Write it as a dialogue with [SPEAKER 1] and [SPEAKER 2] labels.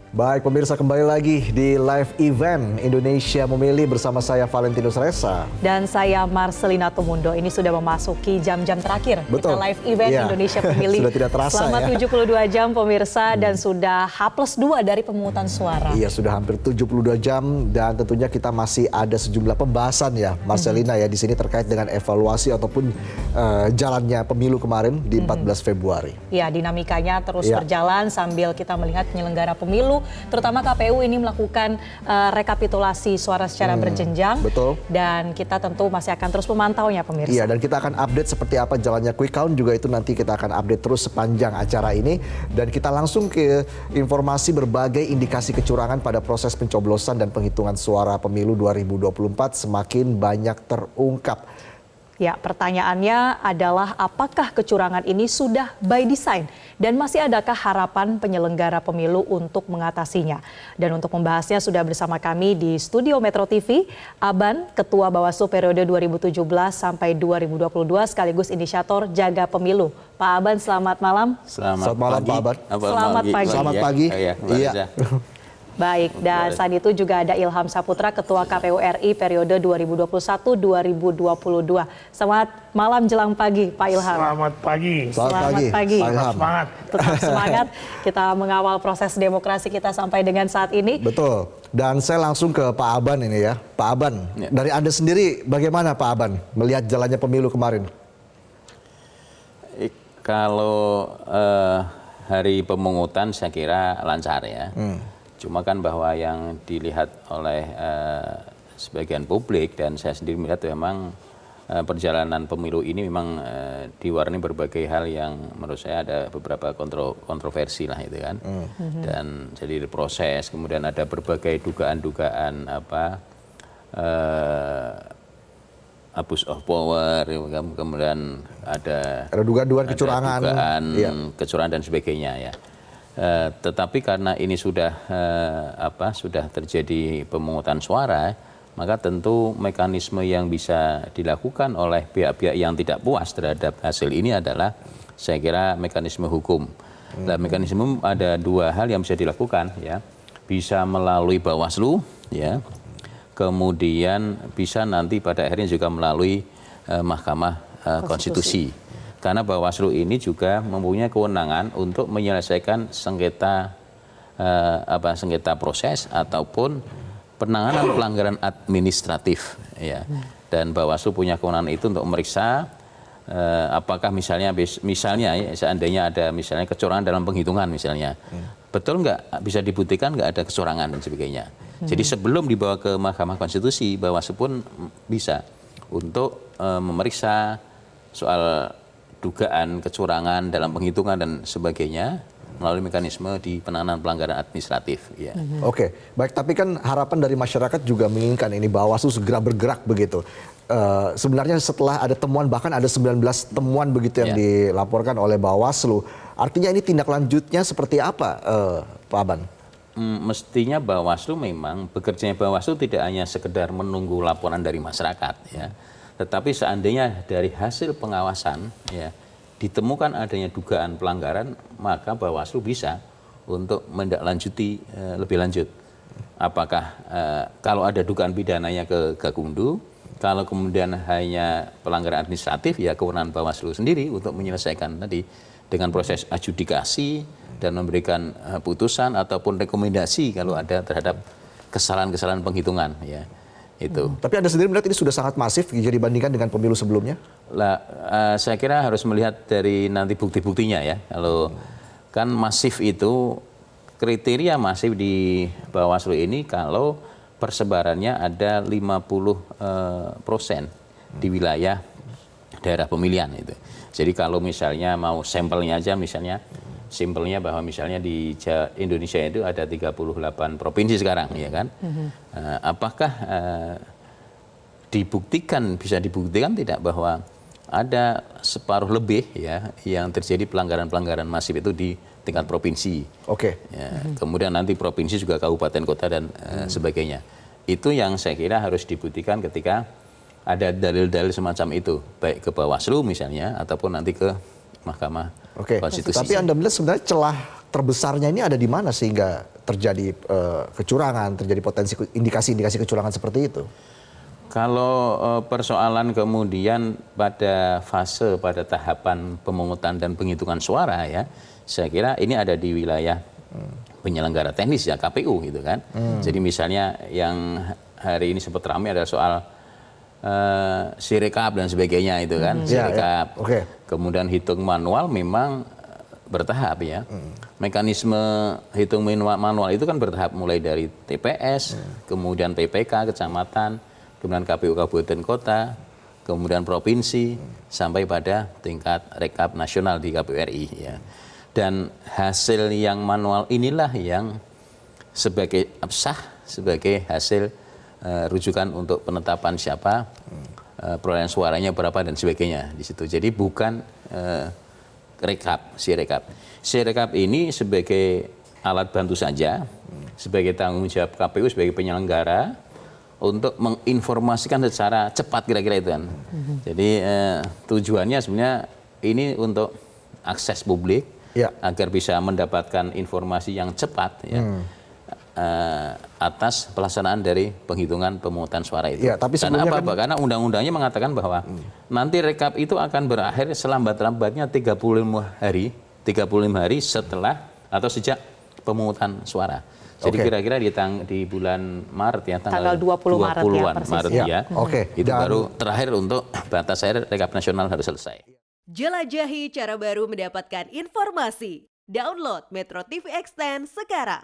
[SPEAKER 1] Baik pemirsa, kembali lagi di live event Indonesia Memilih bersama saya Valentinus Ressa.
[SPEAKER 2] Dan saya Marcelina Tumundo. Ini sudah memasuki jam-jam terakhir.
[SPEAKER 1] Betul.
[SPEAKER 2] Kita live event Indonesia Memilih.
[SPEAKER 1] Sudah tidak terasa
[SPEAKER 2] selama
[SPEAKER 1] ya.
[SPEAKER 2] 72 jam pemirsa dan sudah H+2 dari pemungutan suara.
[SPEAKER 1] Iya, sudah hampir 72 jam dan tentunya kita masih ada sejumlah pembahasan ya Marcelina ya di sini terkait dengan evaluasi ataupun jalannya pemilu kemarin di 14 Februari.
[SPEAKER 2] Ya, dinamikanya terus berjalan sambil kita melihat penyelenggara pemilu, terutama KPU ini melakukan rekapitulasi suara secara berjenjang.
[SPEAKER 1] Betul.
[SPEAKER 2] Dan kita tentu masih akan terus memantaunya pemirsa.
[SPEAKER 1] Iya, dan kita akan update seperti apa jalannya quick count juga itu nanti kita akan update terus sepanjang acara ini. Dan kita langsung ke informasi berbagai indikasi kecurangan pada proses pencoblosan dan penghitungan suara pemilu 2024 semakin banyak terungkap.
[SPEAKER 2] Ya, pertanyaannya adalah apakah kecurangan ini sudah by design dan masih adakah harapan penyelenggara pemilu untuk mengatasinya? Dan untuk membahasnya sudah bersama kami di studio Metro TV, Aban, Ketua Bawaslu periode 2017 sampai 2022 sekaligus inisiator Jaga Pemilu. Pak Aban, selamat malam.
[SPEAKER 1] Selamat malam Pak Aban.
[SPEAKER 2] Selamat pagi.
[SPEAKER 1] Selamat pagi.
[SPEAKER 3] Iya.
[SPEAKER 2] Baik, dan saat itu juga ada Ilham Saputra, Ketua KPU RI periode 2021-2022. Selamat malam jelang pagi, Pak Ilham.
[SPEAKER 4] Selamat pagi.
[SPEAKER 2] Selamat pagi.
[SPEAKER 1] Pak Ilham.
[SPEAKER 4] Semangat.
[SPEAKER 2] Tetap semangat, kita mengawal proses demokrasi kita sampai dengan saat ini.
[SPEAKER 1] Betul. Dan saya langsung ke Pak Aban ini ya. Pak Aban, dari Anda sendiri bagaimana Pak Aban melihat jalannya pemilu kemarin?
[SPEAKER 3] Kalau hari pemungutan saya kira lancar ya. Cuma kan bahwa yang dilihat oleh sebagian publik dan saya sendiri melihat memang perjalanan pemilu ini memang diwarnai berbagai hal yang menurut saya ada beberapa kontroversi lah itu kan. Dan jadi proses kemudian ada berbagai dugaan-dugaan abuse of power, kemudian ada
[SPEAKER 1] dugaan-dugaan kecurangan,
[SPEAKER 3] kecurangan dan sebagainya ya. Tetapi karena ini sudah sudah terjadi pemungutan suara, maka tentu mekanisme yang bisa dilakukan oleh pihak-pihak yang tidak puas terhadap hasil ini adalah saya kira mekanisme hukum. Dan mekanisme ada dua hal yang bisa dilakukan ya, bisa melalui Bawaslu ya, kemudian bisa nanti pada akhirnya juga melalui Mahkamah Konstitusi. Karena Bawaslu ini juga mempunyai kewenangan untuk menyelesaikan sengketa sengketa proses ataupun penanganan pelanggaran administratif ya. Dan Bawaslu punya kewenangan itu untuk memeriksa apakah misalnya ya, seandainya ada misalnya kecurangan dalam penghitungan misalnya. Betul nggak bisa dibuktikan nggak ada kecurangan dan sebagainya. Jadi sebelum dibawa ke Mahkamah Konstitusi, Bawaslu pun bisa untuk memeriksa soal dugaan kecurangan dalam penghitungan dan sebagainya melalui mekanisme di penanganan pelanggaran administratif. Ya.
[SPEAKER 1] Oke, baik. Tapi kan harapan dari masyarakat juga menginginkan ini Bawaslu segera bergerak begitu. Sebenarnya setelah ada temuan, bahkan ada 19 temuan begitu yang dilaporkan oleh Bawaslu. Artinya ini tindak lanjutnya seperti apa, Pak Aban?
[SPEAKER 3] Mestinya Bawaslu memang bekerjanya Bawaslu tidak hanya sekedar menunggu laporan dari masyarakat ya. Tetapi seandainya dari hasil pengawasan ya ditemukan adanya dugaan pelanggaran, maka Bawaslu bisa untuk menindaklanjuti lebih lanjut. Apakah kalau ada dugaan pidananya ke Gakumdu, kalau kemudian hanya pelanggaran administratif ya kewenangan Bawaslu sendiri untuk menyelesaikan tadi dengan proses adjudikasi dan memberikan putusan ataupun rekomendasi kalau ada terhadap kesalahan-kesalahan penghitungan ya. Itu.
[SPEAKER 1] Tapi Anda sendiri melihat ini sudah sangat masif jika dibandingkan dengan pemilu sebelumnya?
[SPEAKER 3] Saya kira harus melihat dari nanti bukti-buktinya ya. Kalau kan masif itu kriteria masif di Bawaslu ini kalau persebarannya ada 50% di wilayah daerah pemilihan itu. Jadi kalau misalnya mau sampelnya aja misalnya simpelnya bahwa misalnya di Indonesia itu ada 38 provinsi sekarang ya kan. Apakah bisa dibuktikan tidak bahwa ada separuh lebih ya yang terjadi pelanggaran-pelanggaran masif itu di tingkat provinsi.
[SPEAKER 1] Oke.
[SPEAKER 3] Ya, kemudian nanti provinsi juga kabupaten kota dan sebagainya. Itu yang saya kira harus dibuktikan ketika ada dalil-dalil semacam itu, baik ke Bawaslu misalnya ataupun nanti ke Mahkamah Konstitusi.
[SPEAKER 1] Tapi Anda melihat sebenarnya celah terbesarnya ini ada di mana sehingga terjadi kecurangan, terjadi potensi indikasi-indikasi kecurangan seperti itu?
[SPEAKER 3] Kalau persoalan kemudian pada pada tahapan pemungutan dan penghitungan suara ya, saya kira ini ada di wilayah penyelenggara teknis ya, KPU gitu kan. Jadi misalnya yang hari ini sempat ramai adalah soal sirekap dan sebagainya itu kan, sirekap. Kemudian hitung manual memang bertahap ya. Mekanisme hitung manual itu kan bertahap mulai dari TPS, kemudian PPK, kecamatan, kemudian KPU Kabupaten Kota, kemudian provinsi, sampai pada tingkat rekap nasional di KPU RI. Ya. Dan hasil yang manual inilah yang sebagai sah, sebagai hasil rujukan untuk penetapan siapa, perolehan suaranya berapa dan sebagainya di situ. Jadi bukan sirekap. Sirekap ini sebagai alat bantu saja, sebagai tanggung jawab KPU sebagai penyelenggara, untuk menginformasikan secara cepat kira-kira itu kan. Jadi tujuannya sebenarnya ini untuk akses publik agar bisa mendapatkan informasi yang cepat ya, atas pelaksanaan dari penghitungan pemungutan suara itu.
[SPEAKER 1] Ya, tapi
[SPEAKER 3] karena apa?
[SPEAKER 1] kan...
[SPEAKER 3] Karena undang-undangnya mengatakan bahwa nanti rekap itu akan berakhir selambat-lambatnya 35 hari setelah atau sejak pemungutan suara. Jadi kira-kira di bulan Maret ya, tanggal
[SPEAKER 2] 20
[SPEAKER 3] Maret ya. Itu
[SPEAKER 1] Dan...
[SPEAKER 3] baru terakhir untuk batas akhir rekap nasional harus selesai.
[SPEAKER 4] Jelajahi cara baru mendapatkan informasi. Download Metro TV Extend sekarang.